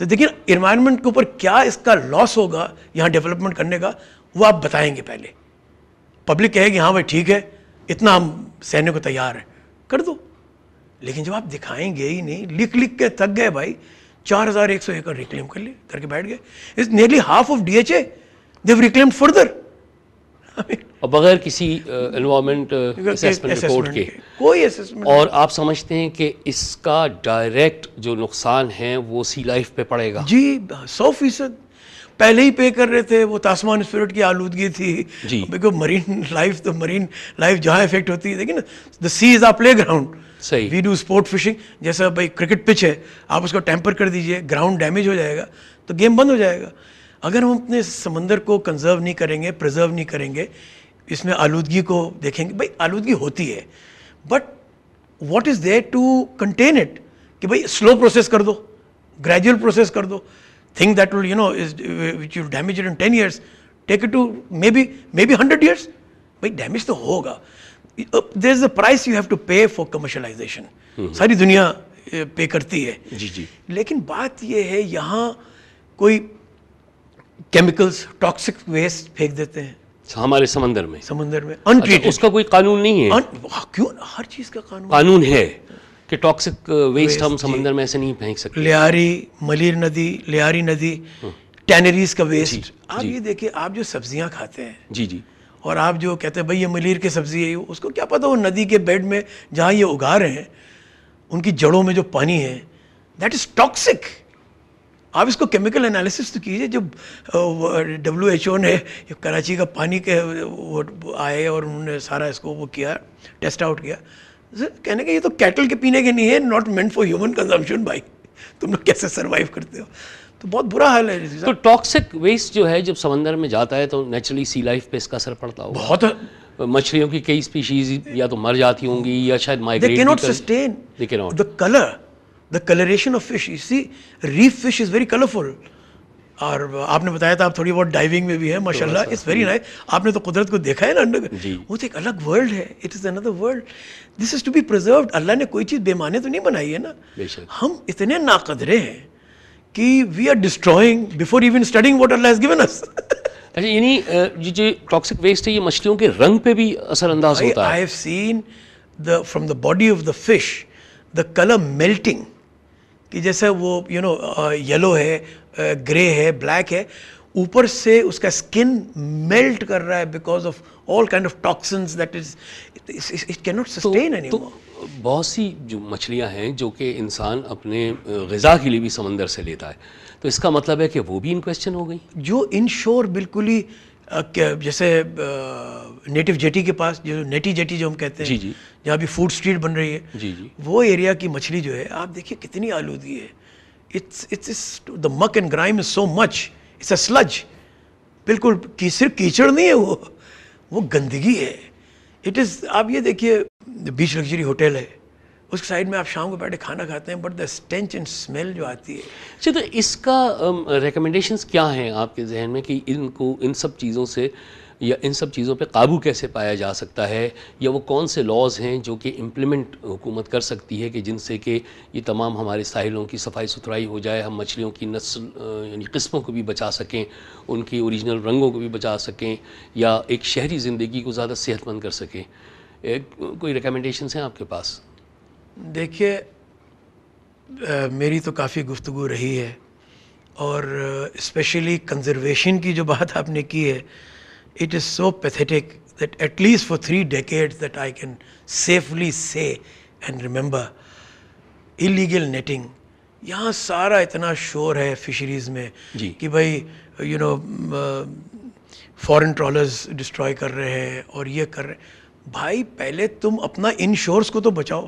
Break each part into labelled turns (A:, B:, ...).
A: تو دیکھیں انوائرمنٹ کے اوپر کیا اس کا لاس ہوگا یہاں ڈیولپمنٹ کرنے کا, وہ آپ بتائیں گے پہلے. پبلک کہے گی ہاں بھائی ٹھیک ہے, اتنا ہم سہنے کو تیار ہیں, کر دو. لیکن جب آپ دکھائیں گے ہی نہیں, لکھ لکھ کے تھک گئے بھائی, 4100 ایکڑ ریکلیم کر کے بیٹھ گئے. It's nearly half of DHA دیو ریکلیمڈ فردر.
B: اور بغیر کسی انوائرمنٹ اسیسمنٹ رپورٹ کے
A: کوئی اسیسمنٹ.
B: اور آپ سمجھتے ہیں کہ اس کا ڈائریکٹ جو نقصان ہے وہ سی لائف پہ پڑے گا؟
A: جی 100% پہلے ہی پے کر رہے تھے. وہ تاسمان اسپرٹ کی آلودگی تھی,
B: جی
A: بیکاز مرین لائف جہاں افیکٹ ہوتی ہے. دیکھیں نا, دا سی از آ پلے گراؤنڈ.
B: صحیح.
A: وی ڈو اسپورٹ فشنگ, جیسا بھائی کرکٹ پچ ہے, آپ اس کو ٹیمپر کر دیجئے, گراؤنڈ ڈیمیج ہو جائے گا تو گیم بند ہو جائے گا. اگر ہم اپنے سمندر کو کنزرو نہیں کریں گے, پرزرو نہیں کریں گے, اس میں آلودگی کو دیکھیں گے, بھائی آلودگی ہوتی ہے, but what is there to contain it, کہ بھائی سلو پروسیس کر دو, گریجول پروسیس کر دو. Think that will which will damage it in 10 years, take it to maybe 100 years. بھائی ڈیمیج تو ہوگا. there is a price you have to pay for commercialization. ساری دنیا پے کرتی ہے.
B: جی جی.
A: لیکن بات یہ ہے یہاں کوئی کیمیکلز ٹاکسک ویسٹ پھینک دیتے ہیں
B: ہمارے سمندر میں
A: انٹریٹڈ.
B: اس کا کوئی قانون نہیں ہے؟
A: کیوں, ہر چیز کا قانون
B: ہے کہ ٹاکسک ویسٹ ہم سمندر میں ایسے نہیں پھینک سکتے.
A: لیاری ندی, ٹینریز کا ویسٹ. آپ یہ دیکھیں, آپ جو سبزیاں کھاتے ہیں
B: جی جی,
A: اور آپ جو کہتے ہیں بھائی یہ ملیر کی سبزی ہے, اس کو کیا پتا وہ ندی کے بیڈ میں جہاں یہ اگا رہے ہیں ان کی جڑوں میں جو پانی ہے دیٹ از ٹاکسک. آپ اس کو کیمیکل انالیسس تو کیجئے. جب WHO نے کراچی کا پانی کے وہ آئے اور انہوں نے سارا اس کو وہ کیا, ٹیسٹ آؤٹ کیا, کہنے کہ یہ تو کیٹل کے پینے کے نہیں ہے, not meant for human consumption. بھائی تم لوگ کیسے سروائیو کرتے ہو؟ تو بہت برا حال ہے.
B: تو ٹاکسک ویسٹ جو ہے جب سمندر میں جاتا ہے تو نیچرلی سی لائف پہ اس کا اثر پڑتا ہوگا.
A: بہت.
B: مچھلیوں کی کئی اسپیشیز یا تو مر جاتی ہوں گی یا شاید migrate.
A: They cannot sustain the color, the coloration of fish. You see, reef fish is very colorful. اور آپ نے بتایا تھا آپ تھوڑی بہت ڈائیونگ میں بھی ہے ماشاء اللہ, اٹس ویری نائس. آپ نے تو قدرت کو دیکھا ہے نا انڈر, وہ تو ایک الگ ورلڈ ہے. It is under world. This is to be preserved. اللہ نے کوئی چیز بے معنی تو نہیں بنائی ہے نا. ہم اتنے ناقدرے ہیں کہ we are destroying before even studying what Allah has given us.
B: اچھا, یعنی یہ جو ٹاکسک ویسٹ ہے یہ مچھلیوں کے رنگ پہ بھی اثر انداز ہوتا ہے.
A: I have seen from the body of the fish the color melting, کہ جیسے وہ یلو ہے, گرے ہے, بلیک ہے, اوپر سے اس کا اسکن میلٹ کر رہا ہے because of all kind of toxins that is it can not sustain any more.
B: بہت سی جو مچھلیاں ہیں جو کہ انسان اپنے غذا کے لیے بھی سمندر سے لیتا ہے, تو اس کا مطلب ہے کہ وہ بھی ان کویسچن ہو گئی. جو
A: ان شور بالکل ہی جیسے نیٹو جیٹی کے پاس جو نیٹی جیٹی جو ہم کہتے ہیں,
B: جی جی,
A: جہاں بھی فوڈ اسٹریٹ بن رہی ہے,
B: جی جی,
A: وہ ایریا کی مچھلی جو ہے آپ دیکھیے کتنی آلودگی ہے. the muck and grime is so much, it's a sludge. بالکل صرف کیچڑ نہیں ہے, وہ گندگی ہے. اٹ از, آپ یہ دیکھیے بیچ لگژری ہوٹل ہے, اس کے سائڈ میں آپ شام کو بیٹھے کھانا کھاتے ہیں, بٹ دا اسٹینچ اینڈ اسمیل جو آتی ہے.
B: اچھا, تو اس کا ریکمنڈیشنز کیا ہیں آپ کے ذہن میں کہ ان کو ان سب چیزوں سے یا ان سب چیزوں پہ قابو کیسے پایا جا سکتا ہے, یا وہ کون سے لاز ہیں جو کہ امپلیمنٹ حکومت کر سکتی ہے کہ جن سے کہ یہ تمام ہمارے ساحلوں کی صفائی ستھرائی ہو جائے, ہم مچھلیوں کی نسل یعنی قسموں کو بھی بچا سکیں, ان کی اوریجنل رنگوں کو بھی بچا سکیں, یا ایک شہری زندگی کو زیادہ صحت مند کر سکیں. کوئی ریکمنڈیشنز ہیں آپ کے پاس؟
A: دیکھیے میری تو کافی گفتگو رہی ہے, اور اسپیشلی کنزرویشن کی جو بات آپ نے کی ہے, it is so pathetic that at least for 3 decades that I can safely say and remember, illegal netting. یہاں سارا اتنا شور ہے فشریز میں کہ بھائی فورن ٹرالرز ڈسٹروائے کر رہے ہیں اور یہ کر رہے ہیں. بھائی پہلے تم اپنا ان شورس کو تو بچاؤ,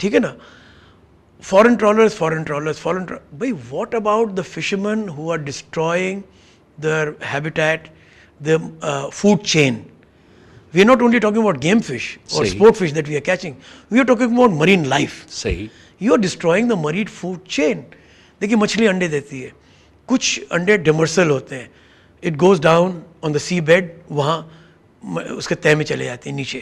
A: ٹھیک ہے نا. فورن ٹرالرز بھائی what about the fishermen who are destroying their habitat, the food chain. We are not only talking about game fish or sport fish that we are catching. We are talking about marine life.
B: صحیح.
A: You are destroying the marine food chain. دیکھیے مچھلی انڈے دیتی ہے, کچھ انڈے ڈیمرسل ہوتے ہیں, it goes down on the sea bed, وہاں اس کے تہ میں چلے جاتے ہیں, نیچے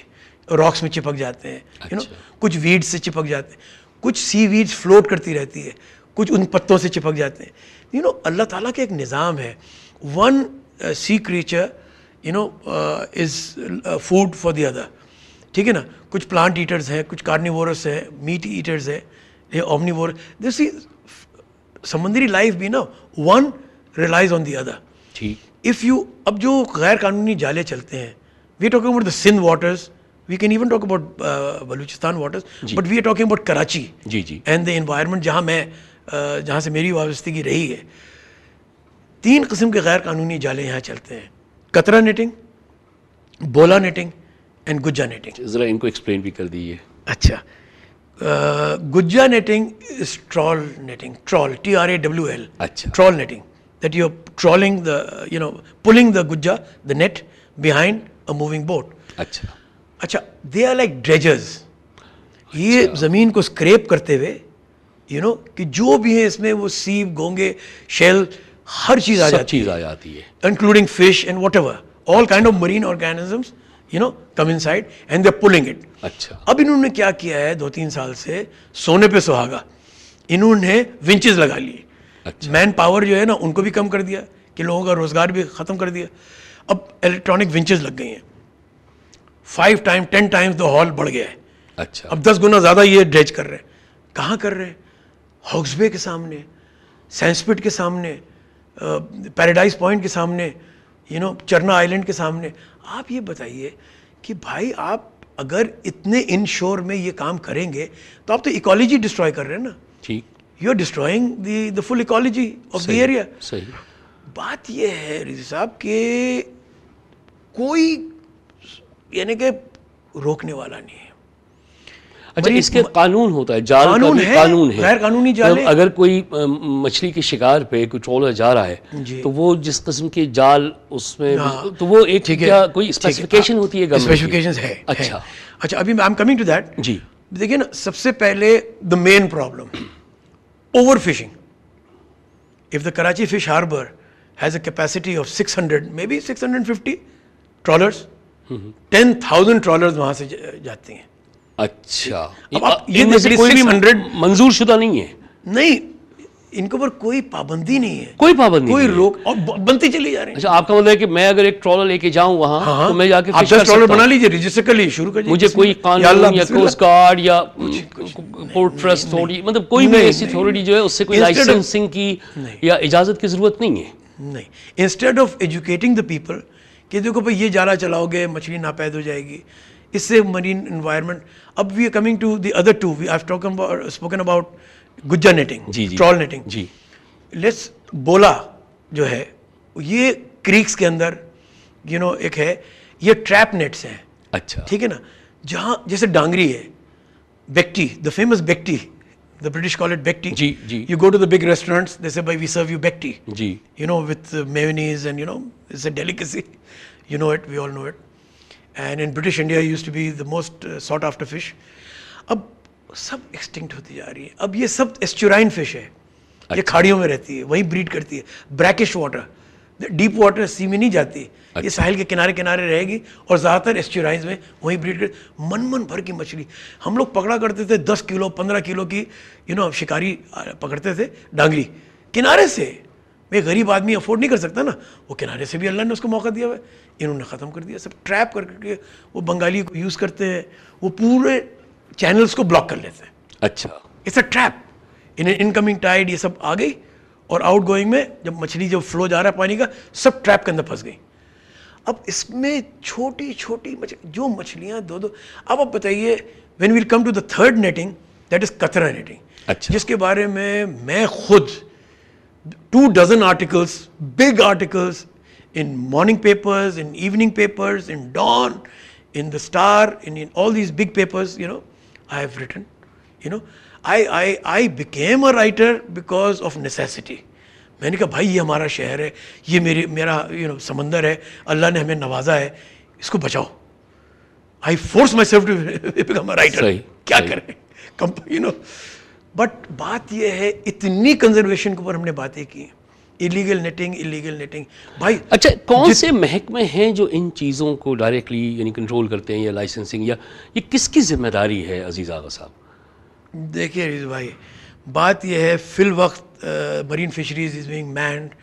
A: راکس میں چپک جاتے ہیں, کچھ ویڈ سے چپک جاتے ہیں, کچھ سی ویڈز فلوٹ کرتی رہتی ہے, کچھ ان پتوں سے چپک جاتے ہیں. یو نو اللہ تعالیٰ کا ایک نظام ہے. One sea creature you know is food for the other. ٹھیک ہے نا, کچھ پلانٹ ایٹرز ہیں, کچھ کارنیورس ہیں, میٹ ایٹرز ہیں, اومنیور. دس سمندری لائف بھی نا one relies on the other. If you اب جو غیر قانونی جالے چلتے ہیں, we are talking about the Sindh waters, we can even talk about Balochistan waters, but we are talking about Karachi and the environment جہاں سے میری وابستگی رہی ہے. 3 قسم کے غیر قانونی جالے یہاں چلتے ہیں, قطرہ نیٹنگ, بولا نیٹنگ اینڈ گجا نیٹنگ.
B: ذرا ان کو ایکسپلین بھی کر دیجیے.
A: اچھا, گجا نیٹنگ از ٹرال نیٹنگ, ٹرال TRAWL,
B: اچھا,
A: troll netting, that you're trawling the, you know, pulling the gujja, the net behind a moving boat. اچھا, they are like dredgers. یہ زمین کو اسکریپ کرتے ہوئے یو نو کہ جو بھی ہے اس میں وہ سیب, گونگے, شیل, ہر چیز آ
B: جاتی ہے,
A: including fish and whatever, all kind of marine organisms you know come inside and they polluting it.
B: اچھا,
A: اب انہوں نے کیا کیا ہے 2-3 سال سے, سونے پہ سہاگا, انہوں نے ونچز لگا لیے. مین پاور جو ہے نا ان کو بھی کم کر دیا کہ لوگوں کا روزگار بھی ختم کر دیا. اب الیکٹرانک ونچز لگ گئی ہیں, 5 times 10 times دا ہال بڑھ گیا ہے.
B: اچھا,
A: اب 10 گنا زیادہ یہ ڈریج کر رہے ہیں. کہاں کر رہے ہیں؟ ہاکس بے کے سامنے, سینسپٹ کے سامنے, پیراڈائز پوائنٹ کے سامنے, یو نو چرنا آئلینڈ کے سامنے. آپ یہ بتائیے کہ بھائی آپ اگر اتنے ان شور میں یہ کام کریں گے تو آپ تو ایکالوجی ڈسٹروائے کر رہے ہیں نا.
B: ٹھیک,
A: you are destroying the full ecology of the area.
B: صحیح.
A: بات یہ ہے رضی صاحب کہ کوئی یعنی کہ روکنے والا نہیں ہے.
B: اچھا, اس کے قانون ہوتا ہے, جال کا بھی قانون ہے.
A: غیر قانونی جال,
B: اگر کوئی مچھلی کے شکار پہ کوئی ٹرولر جا رہا ہے تو وہ جس قسم کے جال اس میں, تو وہ ایک کیا کوئی اسپیسیفکیشن ہوتی ہے؟
A: اسپیسیفکیشنز ہے. اچھا, ابھی I am coming to that.
B: جی,
A: دیکھیے نا, سب سے پہلے the main problem overfishing. If the Karachi fish harbour has a capacity of 600, maybe 650 trawlers, 10,000 trawlers وہاں سے جاتے ہیں.
B: اچھا,
A: یہ
B: میں سے کوئی بھی
A: 600
B: منظور شدہ نہیں ہے؟
A: نہیں, ان کے اوپر کوئی پابندی نہیں ہے,
B: کوئی پابندی,
A: کوئی روک, اور بنتی چلی جا رہی ہے.
B: اچھا, آپ کا مطلب ہے کہ میں اگر ایک ٹرالر لے کے جاؤں وہاں تو میں جا کے فش کر
A: ٹرالر بنا لیجیے, رجسٹر کر لیجیے, شروع کر لیجیے.
B: مجھے کوئی قانون یا کوسٹ گارڈ یا پورٹ ٹرسٹ اتھارٹی, مطلب کوئی بھی ایسی اتھارٹی جو ہے اس سے کوئی لائسنسنگ کی یا اجازت کی ضرورت نہیں ہے؟
A: نہیں. Instead of educating the people کہ دیکھو بھائی یہ جالا چلاؤ گے مچھلی ناپید ہو جائے گی, اس سے مرین انوائرمنٹ. اب we are coming to the other two, we have spoken about گجا نیٹنگ, ٹرال نیٹنگ.
B: جی,
A: لیٹس بولا جو ہے یہ کریکس کے اندر یو نو ایک ہے, یہ ٹریپ نیٹس ہیں.
B: اچھا,
A: ٹھیک ہے نا, جہاں جیسے ڈانگری ہے, bekti, the famous bekti, the British call it bekti.
B: جی.
A: You go to the big restaurants, they say, "Bhai, we serve you bekti."
B: جی,
A: you know, with mayonnaise and, you know, it's a delicacy. You know it, we all know it. And in British India, it used to be the most sought after fish. اب سب extinct ہوتی جا رہی ہے. اب یہ سب ایسچورائن fish ہے, یہ کھاڑیوں میں رہتی ہے, وہیں بریڈ کرتی ہے. بریکش واٹر, ڈیپ واٹر سی میں نہیں جاتی, یہ ساحل کے کنارے کنارے رہے گی, اور زیادہ تر ایسچورائنز میں وہیں بریڈ کر. من بھر کی مچھلی ہم لوگ پکڑا کرتے تھے, 10 کلو 15 کلو کی یو نو شکاری پکڑتے تھے ڈانگری کنارے سے. میں غریب آدمی افورڈ نہیں کر سکتا نا, وہ کنارے سے بھی اللہ نے اس کو موقع دیا ہوا ہے, انہوں نے ختم کر دیا. سب ٹریپ کر کے وہ بنگالی کو یوز کرتے ہیں, وہ پورے چینلز کو بلاک کر لیتے ہیں.
B: اچھا,
A: it's a trap. Incoming tide یہ سب آ گئی, اور آؤٹ گوئنگ میں جب مچھلی جب فلو جا رہا ہے پانی کا, سب ٹریپ کے اندر پھنس گئی. اب اس میں چھوٹی چھوٹی جو مچھلیاں دو اب آپ بتائیے, when we'll come to the third netting, that is قطرہ نیٹنگ.
B: اچھا,
A: جس کے بارے میں خود 2 dozen articles, big articles in morning papers, in evening papers, in Dawn, in The Star, in all these big papers, you know, I have written, you know. I became a writer because of necessity. میں نے کہا بھائی یہ ہمارا شہر ہے, یہ میرا یو نو سمندر ہے, اللہ نے ہمیں نوازا ہے, اس کو بچاؤ. I forced myself to become a writer. کیا کریں, یو نو. بٹ بات یہ ہے, اتنی کنزرویشن کے اوپر ہم نے باتیں کی, ایلیگل نیٹنگ بھائی.
B: اچھا, کون سے محکمے ہیں جو ان چیزوں کو ڈائریکٹلی یعنی کنٹرول کرتے ہیں, یا لائسنسنگ, یا یہ کس کی ذمہ داری ہے عزیز آغا صاحب؟
A: دیکھیے عزیز بھائی, بات یہ ہے فی الوقت marine fisheries is being manned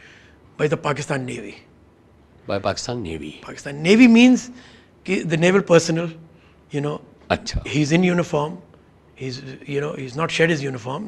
A: by the Pakistan navy.
B: By Pakistan navy.
A: Pakistan navy means کہ دا نیول پرسنل
B: اچھا.
A: He is in uniform, he is not shed his uniform.